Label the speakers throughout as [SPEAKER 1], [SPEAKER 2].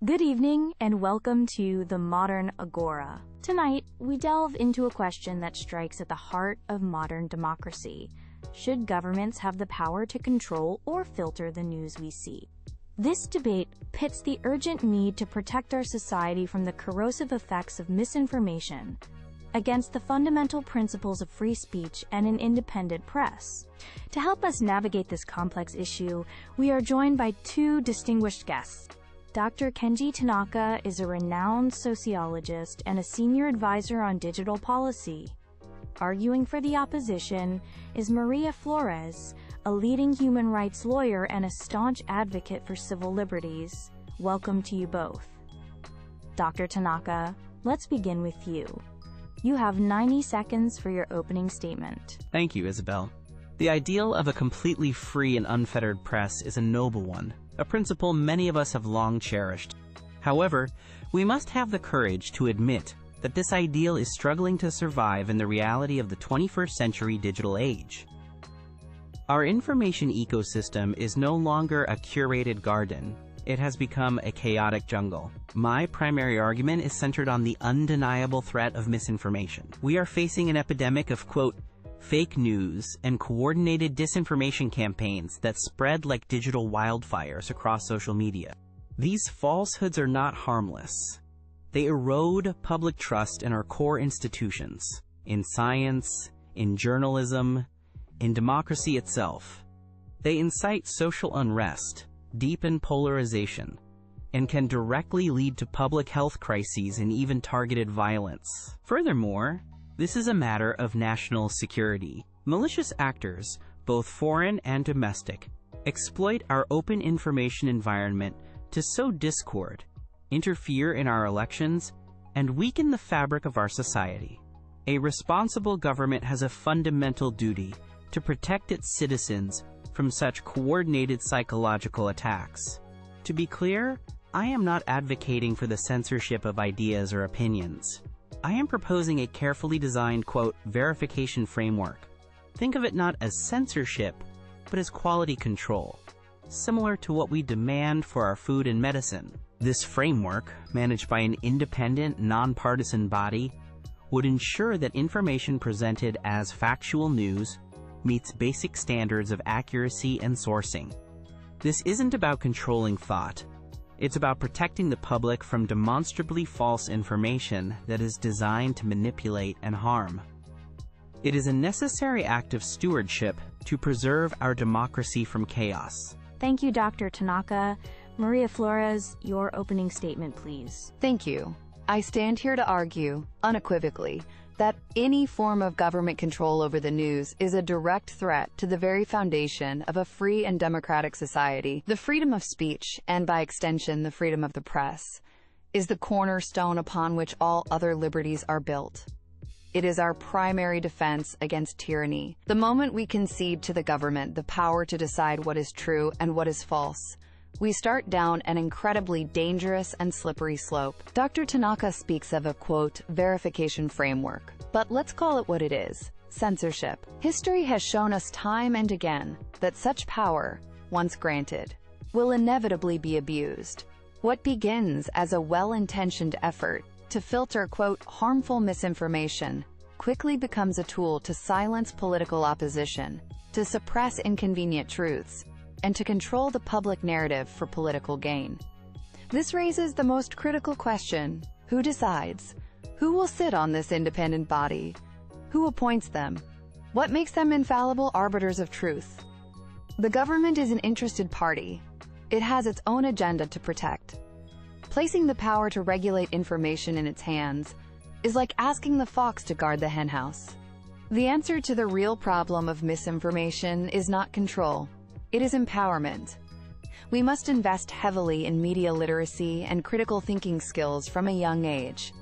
[SPEAKER 1] Good evening and welcome to the Modern Agora. Tonight, we delve into a question that strikes at the heart of modern democracy. Should governments have the power to control or filter the news we see? This debate pits the urgent need to protect our society from the corrosive effects of misinformation against the fundamental principles of free speech and an independent press. To help us navigate this complex issue, we are joined by two distinguished guests. Dr. Kenji Tanaka is a renowned sociologist and a senior advisor on digital policy. Arguing for the opposition is Maria Flores, a leading human rights lawyer and a staunch advocate for civil liberties. Welcome to you both. Dr. Tanaka, let's begin with you. You have 90 seconds for your opening statement.
[SPEAKER 2] Thank you, Isabel. The ideal of a completely free and unfettered press is a noble one, a principle many of us have long cherished. However, we must have the courage to admit that this ideal is struggling to survive in the reality of the 21st century digital age. Our information ecosystem is no longer a curated garden. It has become a chaotic jungle. My primary argument is centered on the undeniable threat of misinformation. We are facing an epidemic of, quote, fake news and coordinated disinformation campaigns that spread like digital wildfires across social media. These falsehoods are not harmless. They erode public trust in our core institutions, in science, in journalism, in democracy itself. They incite social unrest, deepen polarization, and can directly lead to public health crises and even targeted violence. Furthermore, this is a matter of national security. Malicious actors, both foreign and domestic, exploit our open information environment to sow discord, interfere in our elections, and weaken the fabric of our society. A responsible government has a fundamental duty to protect its citizens from such coordinated psychological attacks. To be clear, I am not advocating for the censorship of ideas or opinions. I am proposing a carefully designed, quote, verification framework. Think of it not as censorship, but as quality control, similar to what we demand for our food and medicine. This framework, managed by an independent, nonpartisan body, would ensure that information presented as factual news meets basic standards of accuracy and sourcing. This isn't about controlling thought. It's about protecting the public from demonstrably false information that is designed to manipulate and harm. It is a necessary act of stewardship to preserve our democracy from chaos.
[SPEAKER 1] Thank you, Dr. Tanaka. Maria Flores, your opening statement, please.
[SPEAKER 3] Thank you. I stand here to argue, unequivocally, that any form of government control over the news is a direct threat to the very foundation of a free and democratic society. The freedom of speech, and by extension the freedom of the press, is the cornerstone upon which all other liberties are built. It is our primary defense against tyranny. The moment we concede to the government the power to decide what is true and what is false, we start down an incredibly dangerous and slippery slope. Dr. Tanaka speaks of a, quote, verification framework. But let's call it what it is: censorship. History has shown us time and again that such power, once granted, will inevitably be abused. What begins as a well-intentioned effort to filter, quote, harmful misinformation quickly becomes a tool to silence political opposition, to suppress inconvenient truths, and to control the public narrative for political gain. This raises the most critical question: who decides? Who will sit on this independent body? Who appoints them? What makes them infallible arbiters of truth? The government is an interested party. It has its own agenda to protect. Placing the power to regulate information in its hands is like asking the fox to guard the henhouse. The answer to the real problem of misinformation is not control. It is empowerment. We must invest heavily in media literacy and critical thinking skills from a young age.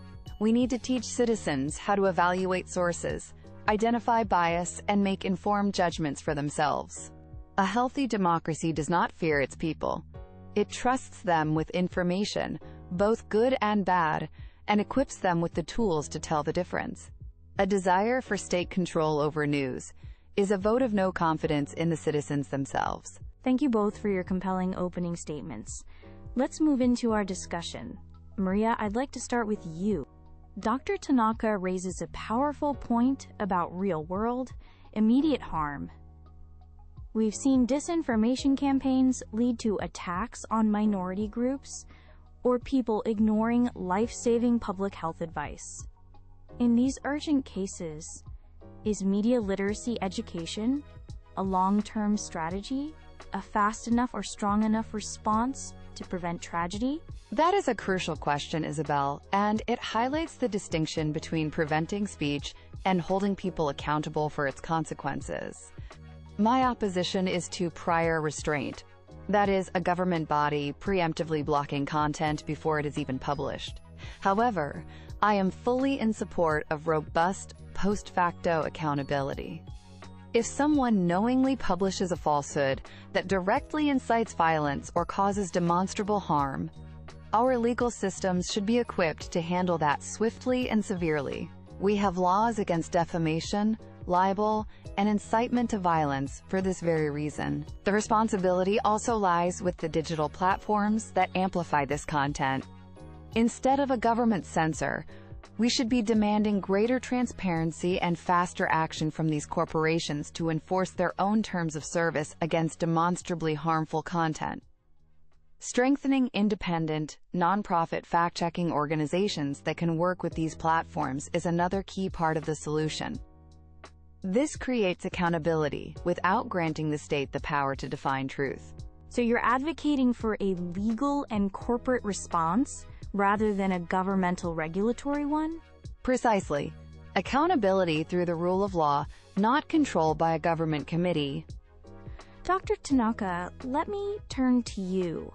[SPEAKER 3] We need to teach citizens how to evaluate sources, identify bias, and make informed judgments for themselves. A healthy democracy does not fear its people. It trusts them with information, both good and bad, and equips them with the tools to tell the difference. A desire for state control over news is a vote of no confidence in the citizens themselves.
[SPEAKER 1] Thank you both for your compelling opening statements. Let's move into our discussion. Maria, I'd like to start with you. Dr. Tanaka raises a powerful point about real-world, immediate harm. We've seen disinformation campaigns lead to attacks on minority groups or people ignoring life-saving public health advice. In these urgent cases, is media literacy education a long-term strategy, a fast enough or strong enough response to prevent tragedy?
[SPEAKER 3] That is a crucial question, Isabel, and it highlights the distinction between preventing speech and holding people accountable for its consequences. My opposition is to prior restraint. That is, a government body preemptively blocking content before it is even published. However, I am fully in support of robust post facto accountability. If someone knowingly publishes a falsehood that directly incites violence or causes demonstrable harm, our legal systems should be equipped to handle that swiftly and severely. We have laws against defamation, libel, and incitement to violence for this very reason. The responsibility also lies with the digital platforms that amplify this content. Instead of a government censor, we should be demanding greater transparency and faster action from these corporations to enforce their own terms of service against demonstrably harmful content. Strengthening independent, nonprofit fact-checking organizations that can work with these platforms is another key part of the solution. This creates accountability without granting the state the power to define truth.
[SPEAKER 1] So you're advocating for a legal and corporate response rather than a governmental regulatory one?
[SPEAKER 3] Precisely. Accountability through the rule of law, not control by a government committee.
[SPEAKER 1] Dr. Tanaka, let me turn to you.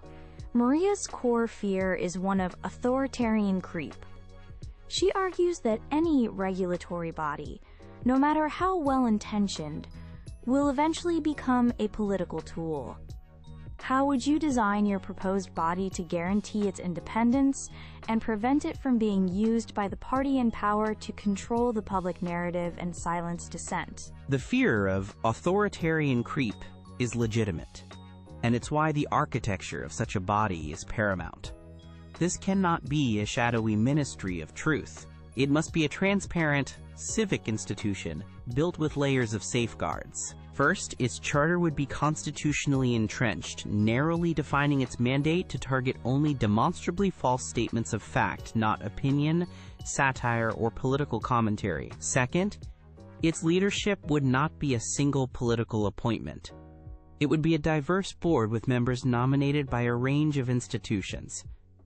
[SPEAKER 1] Maria's core fear is one of authoritarian creep. She argues that any regulatory body, no matter how well-intentioned, will eventually become a political tool. How would you design your proposed body to guarantee its independence and prevent it from being used by the party in power to control the public narrative and silence dissent?
[SPEAKER 2] The fear of authoritarian creep is legitimate, and it's why the architecture of such a body is paramount. This cannot be a shadowy ministry of truth. It must be a transparent, civic institution built with layers of safeguards. First, its charter would be constitutionally entrenched, narrowly defining its mandate to target only demonstrably false statements of fact, not opinion, satire, or political commentary. Second, its leadership would not be a single political appointment. It would be a diverse board with members nominated by a range of institutions: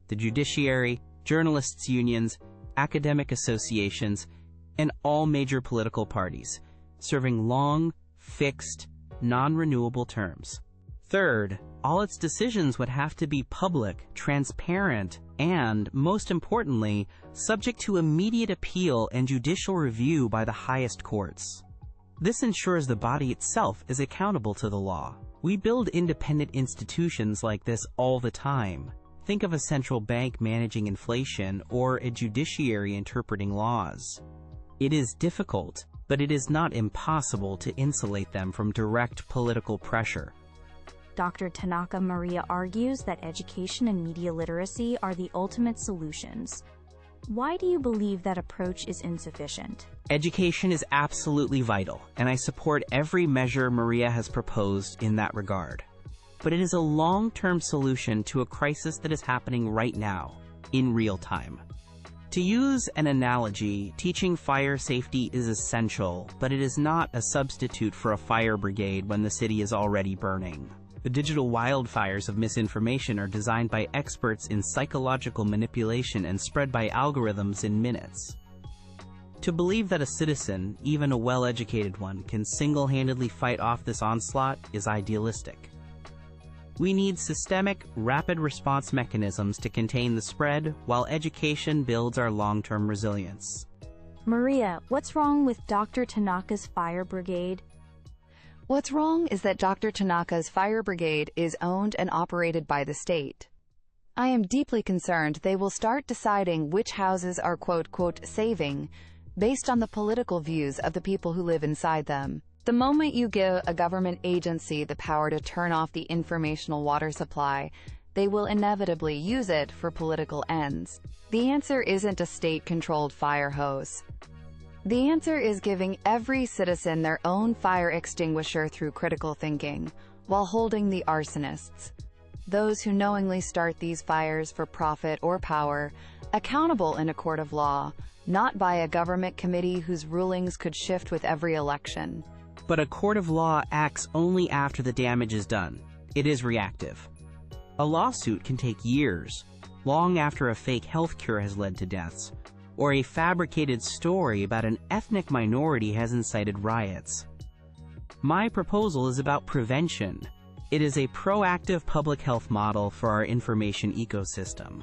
[SPEAKER 2] the judiciary, journalists' unions, academic associations, and all major political parties, serving long, fixed, non-renewable terms. Third, all its decisions would have to be public, transparent, and, most importantly, subject to immediate appeal and judicial review by the highest courts. This ensures the body itself is accountable to the law. We build independent institutions like this all the time. Think of a central bank managing inflation or a judiciary interpreting laws. It is difficult, but it is not impossible to insulate them from direct political pressure.
[SPEAKER 1] Dr. Tanaka Maria argues that education and media literacy are the ultimate solutions. Why do you believe that approach is insufficient?
[SPEAKER 2] Education is absolutely vital, and I support every measure Maria has proposed in that regard. But it is a long-term solution to a crisis that is happening right now, in real time. To use an analogy, teaching fire safety is essential, but it is not a substitute for a fire brigade when the city is already burning. The digital wildfires of misinformation are designed by experts in psychological manipulation and spread by algorithms in minutes. To believe that a citizen, even a well-educated one, can single-handedly fight off this onslaught is idealistic. We need systemic, rapid response mechanisms to contain the spread, while education builds our long-term resilience.
[SPEAKER 1] Maria, what's wrong with Dr. Tanaka's fire brigade?
[SPEAKER 3] What's wrong is that Dr. Tanaka's fire brigade is owned and operated by the state. I am deeply concerned they will start deciding which houses are quote-quote saving based on the political views of the people who live inside them. The moment you give a government agency the power to turn off the informational water supply, they will inevitably use it for political ends. The answer isn't a state-controlled fire hose. The answer is giving every citizen their own fire extinguisher through critical thinking, while holding the arsonists, those who knowingly start these fires for profit or power, accountable in a court of law, not by a government committee whose rulings could shift with every election.
[SPEAKER 2] But a court of law acts only after the damage is done. It is reactive. A lawsuit can take years, long after a fake health cure has led to deaths, or a fabricated story about an ethnic minority has incited riots. My proposal is about prevention. It is a proactive public health model for our information ecosystem.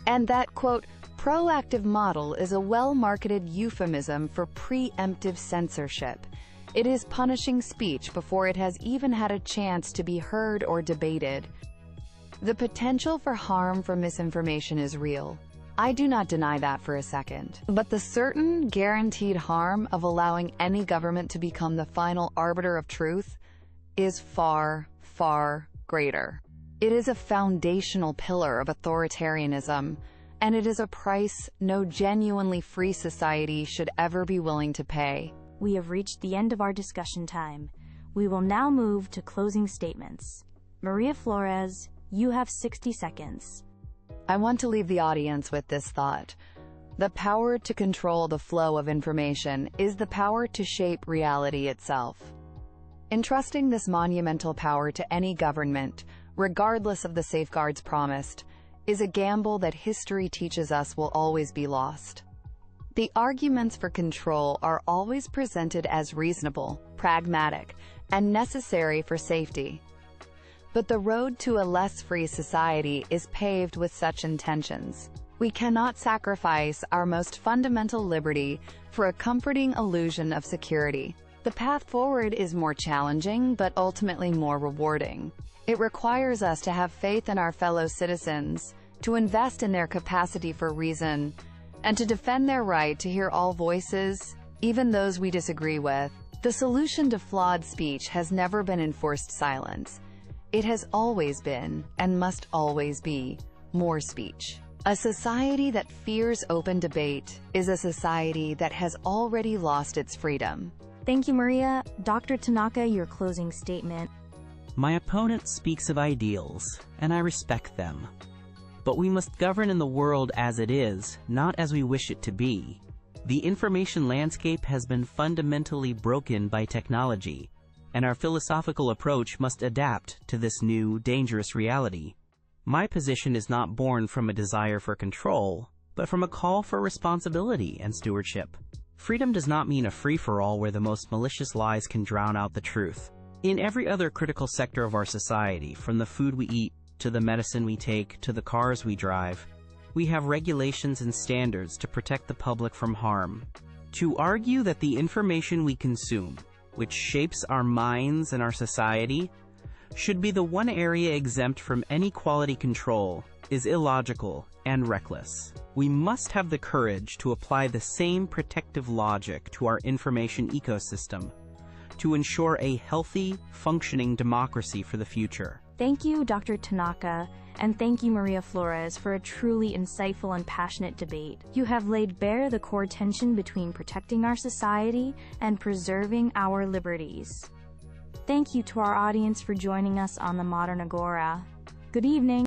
[SPEAKER 3] And that, quote, proactive model is a well-marketed euphemism for preemptive censorship. It is punishing speech before it has even had a chance to be heard or debated. The potential for harm from misinformation is real. I do not deny that for a second. But the certain, guaranteed harm of allowing any government to become the final arbiter of truth is far, far greater. It is a foundational pillar of authoritarianism, and it is a price no genuinely free society should ever be willing to pay.
[SPEAKER 1] We have reached the end of our discussion time. We will now move to closing statements. Maria Flores, you have 60 seconds.
[SPEAKER 3] I want to leave the audience with this thought. The power to control the flow of information is the power to shape reality itself. Entrusting this monumental power to any government, regardless of the safeguards promised, is a gamble that history teaches us will always be lost. The arguments for control are always presented as reasonable, pragmatic, and necessary for safety. But the road to a less free society is paved with such intentions. We cannot sacrifice our most fundamental liberty for a comforting illusion of security. The path forward is more challenging, but ultimately more rewarding. It requires us to have faith in our fellow citizens, to invest in their capacity for reason, and to defend their right to hear all voices, even those we disagree with. The solution to flawed speech has never been enforced silence. It has always been, and must always be, more speech. A society that fears open debate is a society that has already lost its freedom.
[SPEAKER 1] Thank you, Maria. Dr. Tanaka, your closing statement.
[SPEAKER 2] My opponent speaks of ideals, and I respect them. But we must govern in the world as it is, not as we wish it to be. The information landscape has been fundamentally broken by technology, and our philosophical approach must adapt to this new, dangerous reality. My position is not born from a desire for control, but from a call for responsibility and stewardship. Freedom does not mean a free-for-all where the most malicious lies can drown out the truth. In every other critical sector of our society, from the food we eat, to the medicine we take, to the cars we drive, we have regulations and standards to protect the public from harm. To argue that the information we consume, which shapes our minds and our society, should be the one area exempt from any quality control is illogical and reckless. We must have the courage to apply the same protective logic to our information ecosystem to ensure a healthy, functioning democracy for the future.
[SPEAKER 1] Thank you, Dr. Tanaka, and thank you, Maria Flores, for a truly insightful and passionate debate. You have laid bare the core tension between protecting our society and preserving our liberties. Thank you to our audience for joining us on the Modern Agora. Good evening.